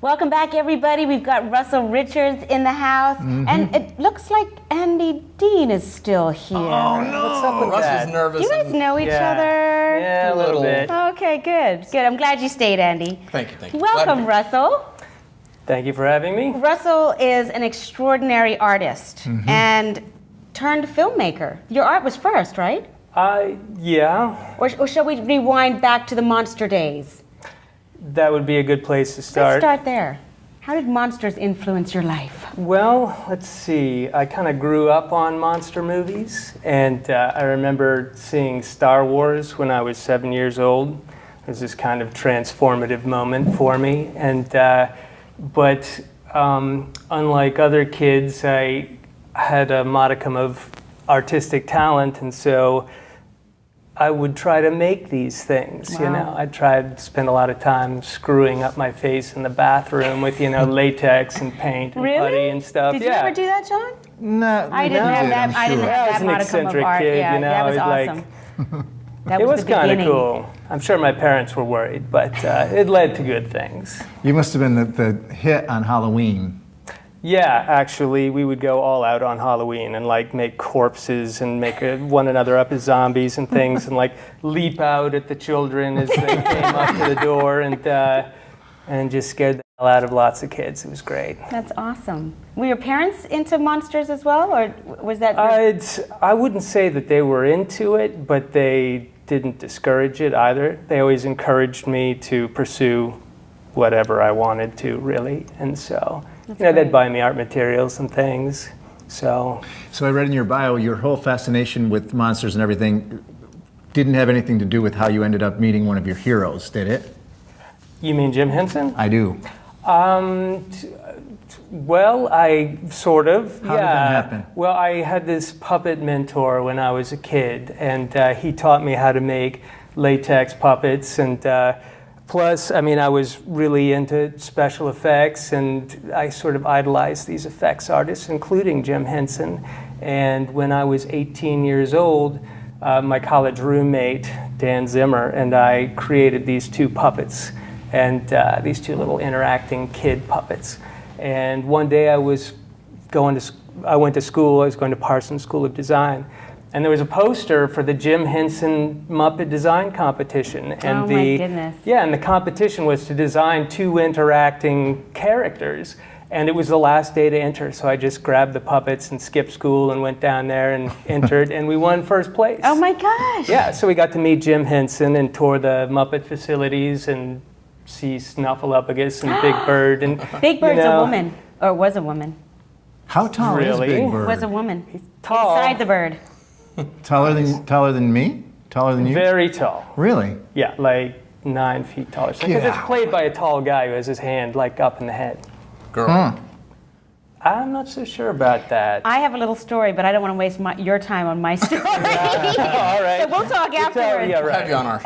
Welcome back, everybody. We've got Russell Richards in the house, and it looks like Andy Deane is still here. Oh no! What's up with Russell's that? nervous. Do you guys know each other? Yeah, a little bit. Okay, good. I'm glad you stayed, Andy. Thank you. Welcome, Russell. Thank you for having me. Russell is an extraordinary artist and turned filmmaker. Your art was first, right? Yeah. Or shall we rewind back to the monster days? That would be a good place to start. Let's start there. How did monsters influence your life? Well, let's see. I kind of grew up on monster movies, and I remember seeing Star Wars when I was 7 years old. It was this kind of transformative moment for me. And but unlike other kids, I had a modicum of artistic talent, and so I would try to make these things, Wow. you know. I tried to spend a lot of time screwing up my face in the bathroom with, latex and paint and putty and stuff. Did you ever do that, John? No, I didn't have that. I didn't have I was that an modicum of eccentric art. kid, Yeah, that was awesome. That It was the kind of beginning. cool. I'm sure my parents were worried, but it led to good things. You must have been the hit on Halloween. Yeah, actually, we would go all out on Halloween and make corpses and make one another up as zombies and things, and leap out at the children as they came up to the door and just scared the hell out of lots of kids. It was great. That's awesome. Were your parents into monsters as well, or was that? I wouldn't say that they were into it, but they didn't discourage it either. They always encouraged me to pursue whatever I wanted to, really, and so. They'd buy me art materials and things, so. So I read in your bio, your whole fascination with monsters and everything didn't have anything to do with how you ended up meeting one of your heroes, did it? You mean Jim Henson? I do. Well, I sort of, How did that happen? Well, I had this puppet mentor when I was a kid, and he taught me how to make latex puppets, and plus, I was really into special effects, and I sort of idolized these effects artists, including Jim Henson. And when I was 18 years old, my college roommate, Dan Zimmer, and I created these two puppets, and these two little interacting kid puppets. And one day I went to school, I was going to Parsons School of Design, and there was a poster for the Jim Henson Muppet Design Competition. And my goodness. Yeah, and the competition was to design two interacting characters. And it was the last day to enter, so I just grabbed the puppets and skipped school and went down there and entered, and we won first place. Oh my gosh! Yeah, so we got to meet Jim Henson and tour the Muppet facilities and see Snuffleupagus and Big Bird. And Big Bird's a woman, or was a woman. How tall is Really? Big Bird? Was a woman. tall. Inside the bird. Taller than me? Taller than you? Very tall. Really? Yeah, 9 feet tall. Because Yeah. it's played by a tall guy who has his hand up in the head. Girl. I'm not so sure about that. I have a little story, but I don't want to waste your time on my story. All right. So we'll talk afterwards. Yeah, We'll right. have you on our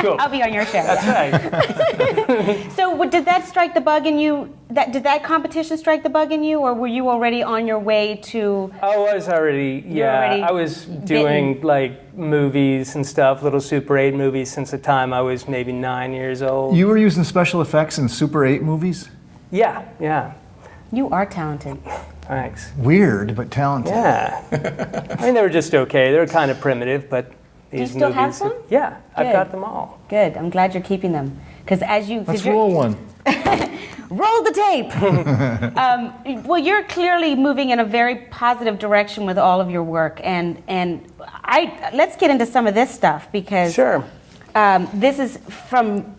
Cool. I'll be on your show. That's right. So did that strike the bug in you? Did that competition strike the bug in you, or were you already on your way to? I was already, already I was doing movies and stuff, little Super 8 movies since the time I was maybe 9 years old. You were using special effects in Super 8 movies? Yeah. You are talented. Thanks. Weird, but talented. Yeah. They were just okay. They were kind of primitive, but these Do you still have movies. some? Yeah, I've Good. got them all. Good. I'm glad you're keeping them, because Let's roll one. roll the tape. Well, you're clearly moving in a very positive direction with all of your work, and let's get into some of this stuff, because Sure. this is from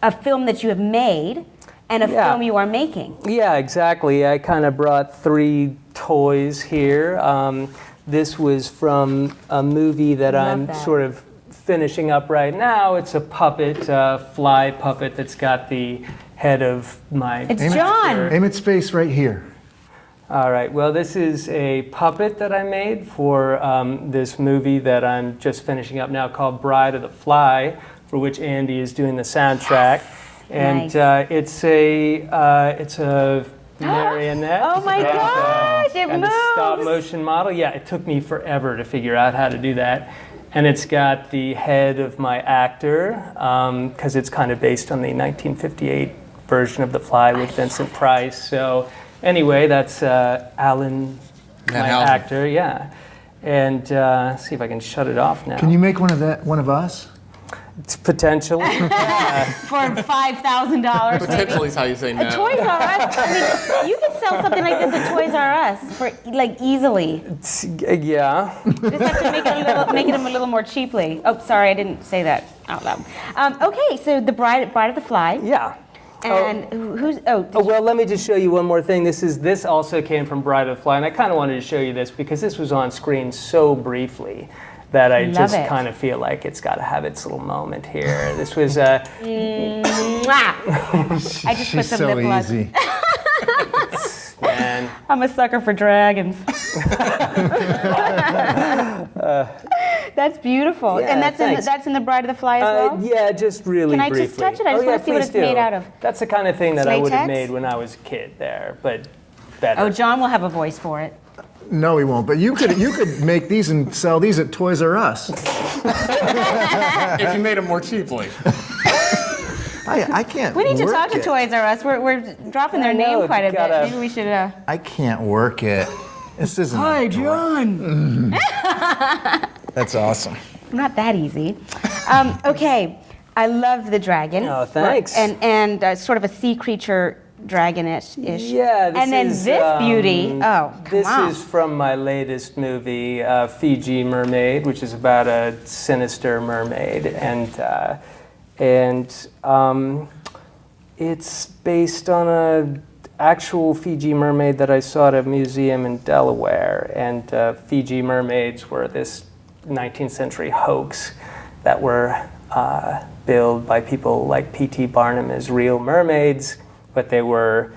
a film that you have made and a film you are making. Yeah, exactly. I kind of brought 3 toys here. This was from a movie that I'm sort of finishing up right now. It's a puppet, fly puppet that's got the head of my... It's John! Aim its face right here. All right, well, this is a puppet that I made for this movie that I'm just finishing up now called Bride of the Fly, for which Andy is doing the soundtrack. And Nice. it's a marionette. Oh my gosh, it and moves! a stop motion model. Yeah, it took me forever to figure out how to do that. And it's got the head of my actor, because it's kind of based on the 1958 version of The Fly with Vincent Price. So anyway, that's Alan, my actor, yeah. And see if I can shut it off now. Can you make one of us? It's potentially. For $5,000. Potentially is how you say no. Toys R Us. I mean, you could sell something like this at Toys R Us for like easily. Yeah. You just have to make it a little more cheaply. Oh, sorry, I didn't say that out loud. Okay, so the Bride of the Fly. Yeah. And who's? Well, let me just show you one more thing. This also came from Bride of the Fly, and I kind of wanted to show you this because this was on screen so briefly that I just kind of feel like it's got to have its little moment here. This was I just put some lip gloss. Easy. Man. I'm a sucker for dragons. That's beautiful. Yeah, and that's in the Bride of the Fly as well? Yeah, just really briefly. Can I just touch it? I just want to see what it's made out of. That's the kind of thing that I would have Latex? made when I was a kid there, but better. Oh, John will have a voice for it. No, he won't. But you could make these and sell these at Toys R Us. If you made them more cheaply. I can't. We need to work talk to it. Toys R Us. We're dropping their name quite a bit. Maybe we should. I can't work it. This isn't. Hi, John. That's awesome. Not that easy. Okay, I love the dragon. Oh, thanks. And sort of a sea creature dragon-ish. Yeah, and then this beauty. Oh, come on. This is from my latest movie, Fiji Mermaid, which is about a sinister mermaid, and it's based on a actual Fiji mermaid that I saw at a museum in Delaware. And Fiji mermaids were this 19th century hoax that were billed by people like P.T. Barnum as real mermaids, but they were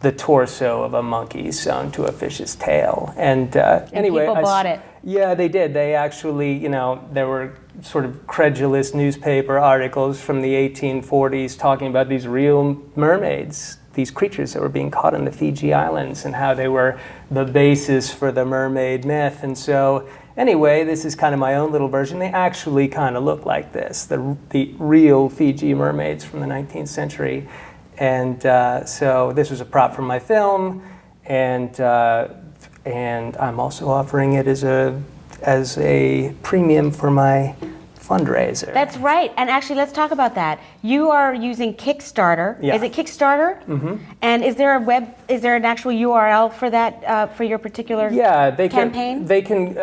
the torso of a monkey sewn to a fish's tail. And anyway, people bought it. Yeah, they did. They actually, there were sort of credulous newspaper articles from the 1840s talking about these real mermaids, these creatures that were being caught in the Fiji Islands, and how they were the basis for the mermaid myth. And so anyway, this is kind of my own little version. They actually kind of look like this, the real Fiji mermaids from the 19th century. And so this was a prop from my film, and I'm also offering it as a premium for my fundraiser. That's right. And actually, let's talk about that. You are using Kickstarter. Yeah. Is it Kickstarter? Mm-hmm. And is there an actual URL for that, for your particular campaign? You can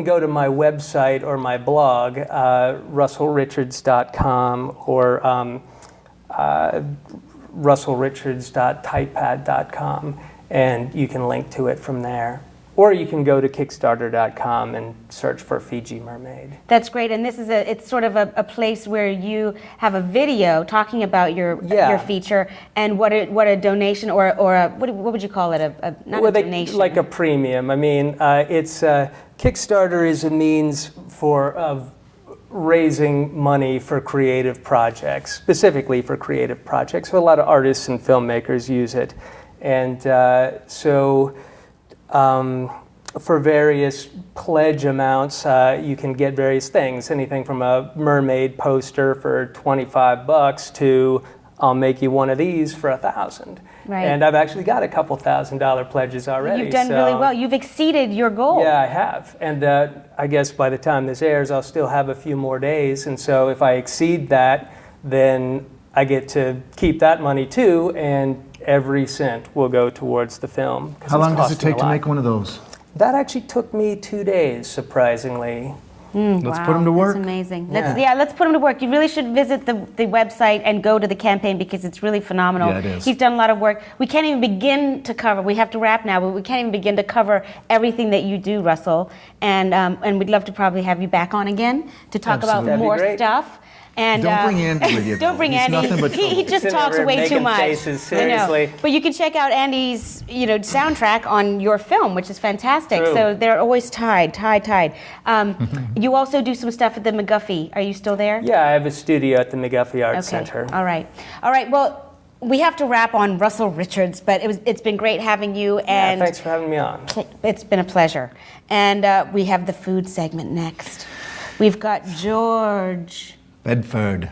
go to my website or my blog, russelrichards.com, or russellrichards.typepad.com, and you can link to it from there. Or you can go to kickstarter.com and search for Fiji Mermaid. That's great, and it's sort of a place where you have a video talking about your feature and what a donation or what would you call it? Not a donation. Like a premium. I mean, it's Kickstarter is a means of raising money for creative projects, specifically for creative projects. So a lot of artists and filmmakers use it, and for various pledge amounts, you can get various things, anything from a mermaid poster for $25 to I'll make you one of these for $1,000. Right. And I've actually got a couple $1,000 pledges already. You've done really well. You've exceeded your goal. Yeah, I have. And I guess by the time this airs, I'll still have a few more days. And so if I exceed that, then I get to keep that money too, and every cent will go towards the film. How long does it take to make one of those? That actually took me 2 days, surprisingly. Let's put them to work. That's amazing. Let's put them to work. You really should visit the website and go to the campaign because it's really phenomenal. Yeah, it is. He's done a lot of work. We can't even begin to cover. We have to wrap now, but we can't even begin to cover everything that you do, Russell. And we'd love to probably have you back on again to talk about more stuff. And don't bring Andy with you. Don't bring He's Andy. Nothing but He just talks way too much. Faces, seriously. I know. But you can check out Andy's, soundtrack on your film, which is fantastic. True. So they're always tied. You also do some stuff at the McGuffey. Are you still there? Yeah, I have a studio at the McGuffey Arts Center. All right. Well, we have to wrap on Russell Richards, but it's been great having you. And thanks for having me on. It's been a pleasure. And we have the food segment next. We've got George Bedford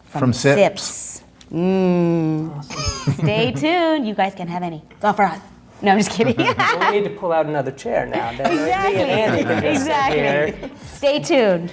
from Sips. Stay tuned. You guys can have any. It's all for us. No, I'm just kidding. We need to pull out another chair now. Then me and Andy can just sit here. Exactly. Stay tuned.